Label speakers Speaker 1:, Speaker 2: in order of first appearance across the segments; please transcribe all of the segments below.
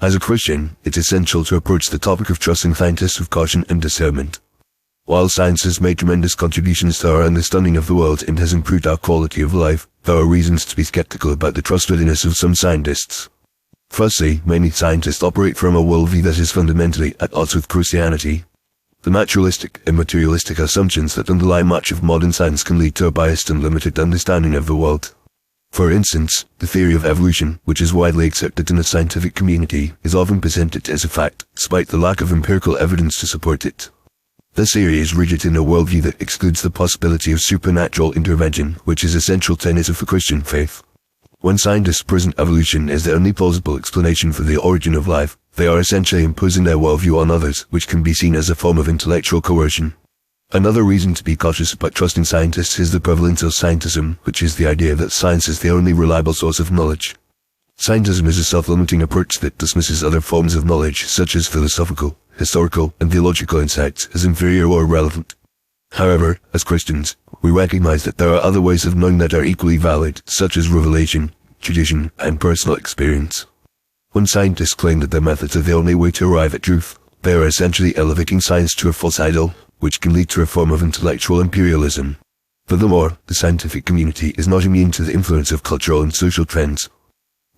Speaker 1: As a Christian, it's essential to approach the topic of trusting scientists with caution and discernment. While science has made tremendous contributions to our understanding of the world and has improved our quality of life, there are reasons to be skeptical about the trustworthiness of some scientists. Firstly, many scientists operate from a worldview that is fundamentally at odds with Christianity. The naturalistic and materialistic assumptions that underlie much of modern science can lead to a biased and limited understanding of the world. For instance, the theory of evolution, which is widely accepted in the scientific community, is often presented as a fact, despite the lack of empirical evidence to support it. This theory is rooted in a worldview that excludes the possibility of supernatural intervention, which is essential tenet of the Christian faith. When scientists present evolution as the only plausible explanation for the origin of life, they are essentially imposing their worldview on others, which can be seen as a form of intellectual coercion. Another reason to be cautious about trusting scientists is the prevalence of scientism, which is the idea that science is the only reliable source of knowledge. Scientism is a self-limiting approach that dismisses other forms of knowledge, such as philosophical, historical, and theological insights, as inferior or irrelevant. However, as Christians, we recognize that there are other ways of knowing that are equally valid, such as revelation, tradition, and personal experience. When scientists claim that their methods are the only way to arrive at truth, they are essentially elevating science to a false idol, which can lead to a form of intellectual imperialism. Furthermore, the scientific community is not immune to the influence of cultural and social trends.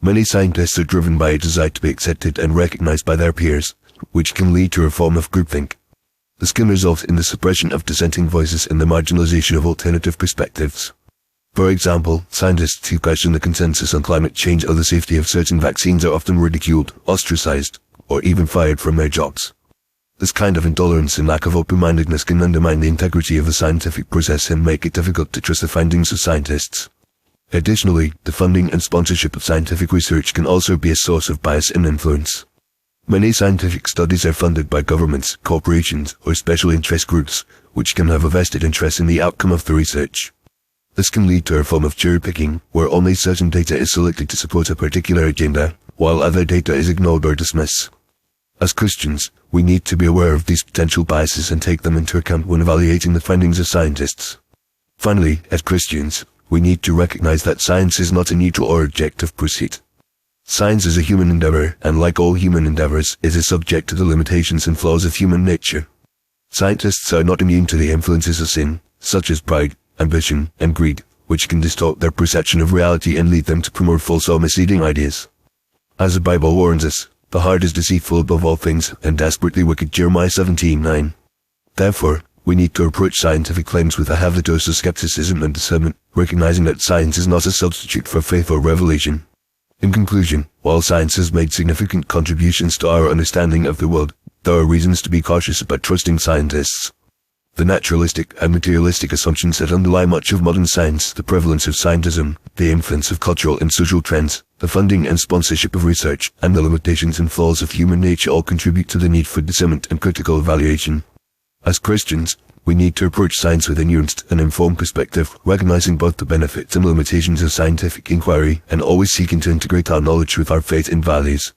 Speaker 1: Many scientists are driven by a desire to be accepted and recognized by their peers, which can lead to a form of groupthink. This can result in the suppression of dissenting voices and the marginalization of alternative perspectives. For example, scientists who question the consensus on climate change or the safety of certain vaccines are often ridiculed, ostracized, or even fired from their jobs. This kind of intolerance and lack of open-mindedness can undermine the integrity of the scientific process and make it difficult to trust the findings of scientists. Additionally, the funding and sponsorship of scientific research can also be a source of bias and influence. Many scientific studies are funded by governments, corporations, or special interest groups, which can have a vested interest in the outcome of the research. This can lead to a form of cherry-picking, where only certain data is selected to support a particular agenda, while other data is ignored or dismissed. As Christians, we need to be aware of these potential biases and take them into account when evaluating the findings of scientists. Finally, as Christians, we need to recognize that science is not a neutral or objective pursuit. Science is a human endeavor, and like all human endeavors, it is subject to the limitations and flaws of human nature. Scientists are not immune to the influences of sin, such as pride, ambition, and greed, which can distort their perception of reality and lead them to promote false or misleading ideas. As the Bible warns us, the heart is deceitful above all things and desperately wicked, Jeremiah 17:9. Therefore, we need to approach scientific claims with a healthy dose of skepticism and discernment, recognizing that science is not a substitute for faith or revelation. In conclusion, while science has made significant contributions to our understanding of the world, there are reasons to be cautious about trusting scientists. The naturalistic and materialistic assumptions that underlie much of modern science, the prevalence of scientism, the influence of cultural and social trends, the funding and sponsorship of research, and the limitations and flaws of human nature all contribute to the need for discernment and critical evaluation. As Christians, we need to approach science with a nuanced and informed perspective, recognizing both the benefits and limitations of scientific inquiry, and always seeking to integrate our knowledge with our faith and values.